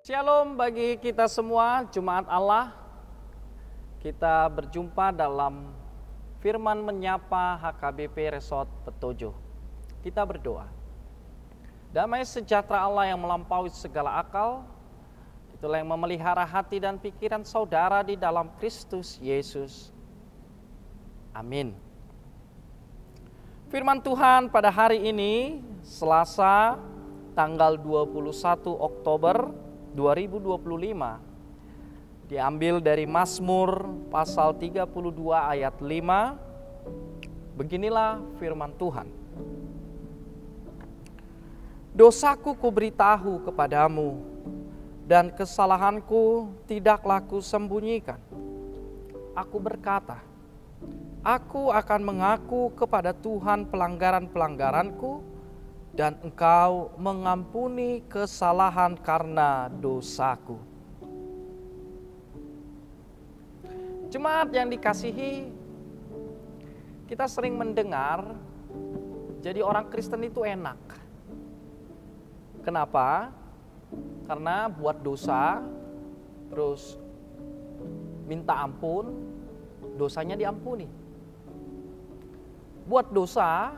Shalom bagi kita semua, jemaat Allah. Kita berjumpa dalam Firman Menyapa HKBP Resort Petojo. Kita berdoa. Damai sejahtera Allah yang melampaui segala akal, itulah yang memelihara hati dan pikiran saudara di dalam Kristus Yesus. Amin. Firman Tuhan pada hari ini, Selasa, tanggal 21 Oktober 2025, diambil dari Mazmur pasal 32 ayat 5. Beginilah firman Tuhan. Dosaku kuberitahu kepadamu, dan kesalahanku tidaklah kusembunyikan. Aku berkata, aku akan mengaku kepada Tuhan pelanggaran-pelanggaranku, dan Engkau mengampuni kesalahan karena dosaku. Jemaat yang dikasihi, kita sering mendengar jadi orang Kristen itu enak. Kenapa? Karena buat dosa, terus minta ampun, dosanya diampuni. Buat dosa,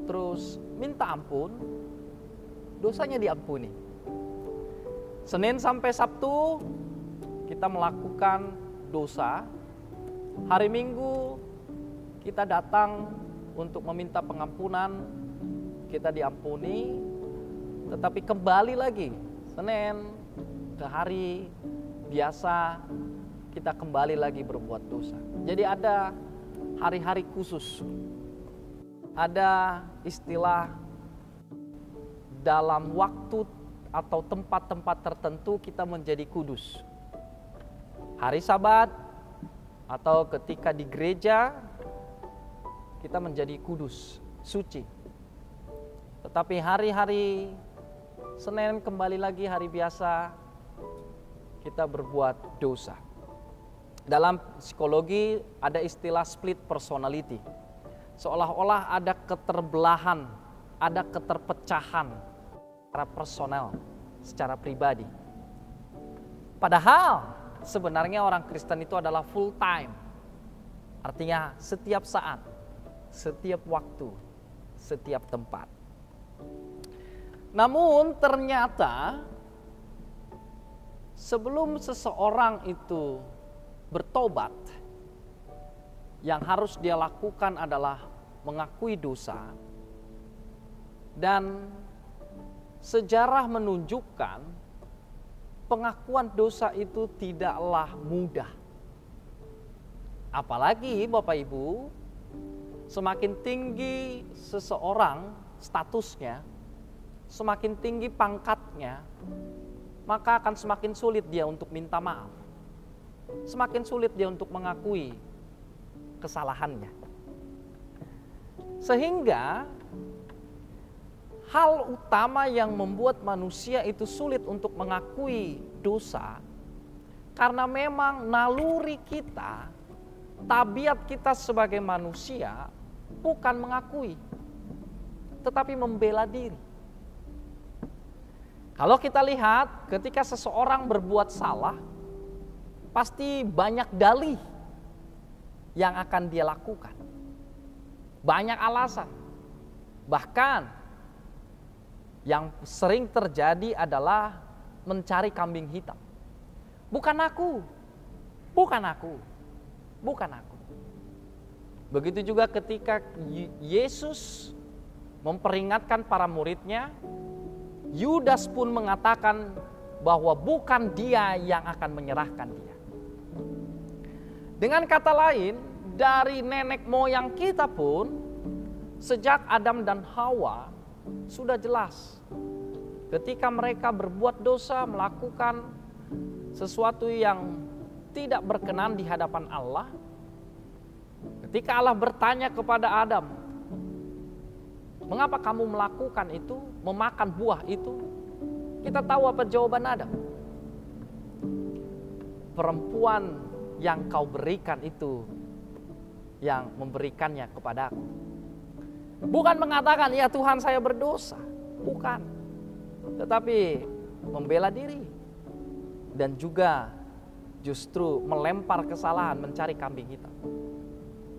terus minta ampun, dosanya diampuni. Senin sampai Sabtu kita melakukan dosa. Hari Minggu kita datang untuk meminta pengampunan, kita diampuni. Tetapi kembali lagi Senin ke hari biasa, kita kembali lagi berbuat dosa. Jadi ada hari-hari khusus. Ada istilah dalam waktu atau tempat-tempat tertentu kita menjadi kudus. Hari Sabat atau ketika di gereja kita menjadi kudus, suci. Tetapi hari-hari Senin kembali lagi hari biasa, kita berbuat dosa. Dalam psikologi ada istilah split personality. Seolah-olah ada keterbelahan, ada keterpecahan secara personal, secara pribadi. Padahal sebenarnya orang Kristen itu adalah full time. Artinya setiap saat, setiap waktu, setiap tempat. Namun ternyata sebelum seseorang itu bertobat, yang harus dia lakukan adalah mengakui dosa. Dan sejarah menunjukkan pengakuan dosa itu tidaklah mudah. Apalagi Bapak Ibu, semakin tinggi seseorang statusnya, semakin tinggi pangkatnya, maka akan semakin sulit dia untuk minta maaf. Semakin sulit dia untuk mengakui kesalahannya. Sehingga hal utama yang membuat manusia itu sulit untuk mengakui dosa, karena memang naluri kita, tabiat kita sebagai manusia bukan mengakui, tetapi membela diri. Kalau kita lihat ketika seseorang berbuat salah, pasti banyak dalih yang akan dia lakukan. Banyak alasan. Bahkan yang sering terjadi adalah mencari kambing hitam. Bukan aku, bukan aku, bukan aku. Begitu juga ketika Yesus memperingatkan para muridnya, Yudas pun mengatakan bahwa bukan dia yang akan menyerahkan dia. Dengan kata lain, dari nenek moyang kita pun, sejak Adam dan Hawa, sudah jelas. Ketika mereka berbuat dosa, melakukan sesuatu yang tidak berkenan di hadapan Allah, ketika Allah bertanya kepada Adam, mengapa kamu melakukan itu, memakan buah itu? Kita tahu apa jawaban Adam. Perempuan yang kau berikan itu yang memberikannya kepadaku. Bukan mengatakan, ya Tuhan saya berdosa. Bukan. Tetapi membela diri. dan juga justru melempar kesalahan mencari kambing hitam.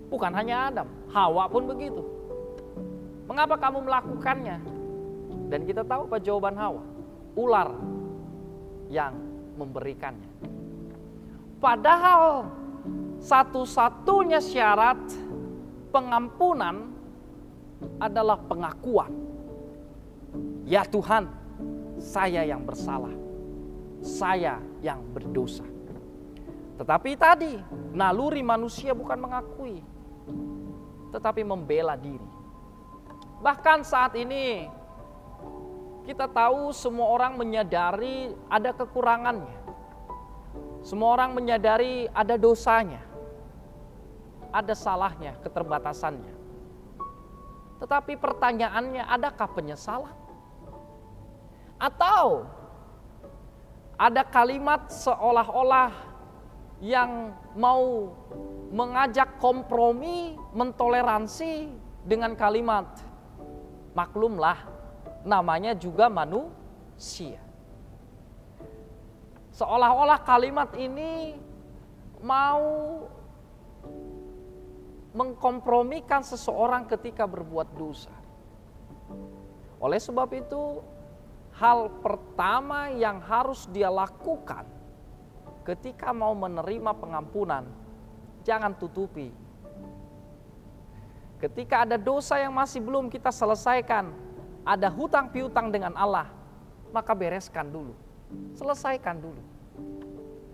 Bukan hanya Adam, Hawa pun begitu. Mengapa kamu melakukannya? Dan kita tahu apa jawaban Hawa? Ular yang memberikannya. Padahal satu-satunya syarat pengampunan adalah pengakuan. Ya Tuhan, saya yang bersalah. Saya yang berdosa. Tetapi tadi naluri manusia bukan mengakui, tetapi membela diri. Bahkan saat ini kita tahu semua orang menyadari ada kekurangannya. Semua orang menyadari ada dosanya, ada salahnya, keterbatasannya. Tetapi pertanyaannya, adakah penyesalan? Atau ada kalimat seolah-olah yang mau mengajak kompromi, mentoleransi dengan kalimat, maklumlah, namanya juga manusia. Seolah-olah kalimat ini mau mengkompromikan seseorang ketika berbuat dosa. Oleh sebab itu, hal pertama yang harus dia lakukan ketika mau menerima pengampunan, jangan tutupi. Ketika ada dosa yang masih belum kita selesaikan, ada hutang piutang dengan Allah, maka bereskan dulu, selesaikan dulu.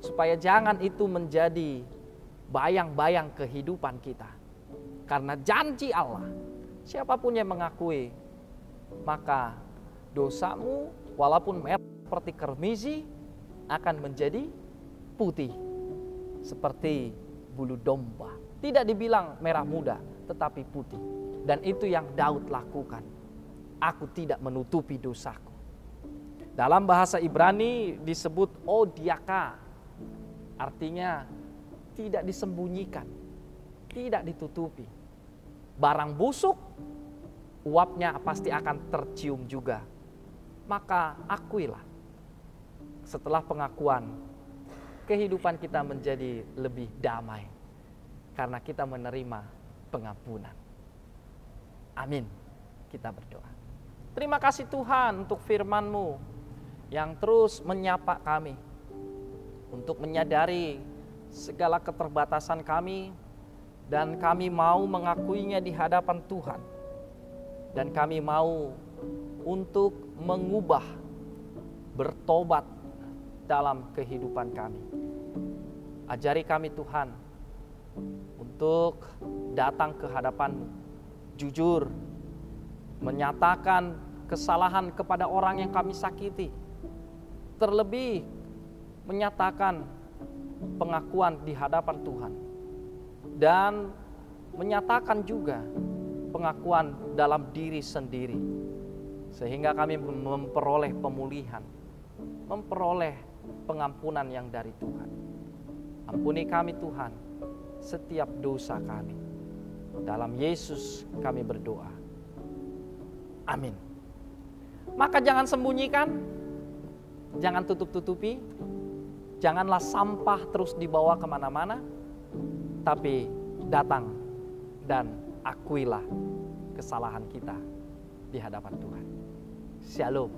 Supaya jangan itu menjadi bayang-bayang kehidupan kita. Karena janji Allah, siapapun yang mengakui, maka dosamu walaupun merah seperti kermizi akan menjadi putih seperti bulu domba. Tidak dibilang merah muda, tetapi putih. Dan itu yang Daud lakukan. Aku tidak menutupi dosaku. Dalam bahasa Ibrani disebut odiaka, artinya tidak disembunyikan, tidak ditutupi. Barang busuk, uapnya pasti akan tercium juga. Maka akuilah. Setelah pengakuan, kehidupan kita menjadi lebih damai karena kita menerima pengampunan. Amin. Kita berdoa. Terima kasih Tuhan untuk firman-Mu yang terus menyapa kami untuk menyadari segala keterbatasan kami, dan kami mau mengakuinya di hadapan Tuhan, dan kami mau untuk mengubah, bertobat dalam kehidupan kami. Ajari kami Tuhan untuk datang ke hadapan-Mu, jujur, menyatakan kesalahan kepada orang yang kami sakiti, terlebih menyatakan pengakuan di hadapan Tuhan, dan menyatakan juga pengakuan dalam diri sendiri, sehingga kami memperoleh pemulihan, memperoleh pengampunan yang dari Tuhan. Ampuni kami Tuhan setiap dosa kami. Dalam Yesus kami berdoa. Amin. Maka jangan sembunyikan, jangan tutup-tutupi, janganlah sampah terus dibawa kemana-mana, tapi datang dan akuilah kesalahan kita di hadapan Tuhan. Shalom.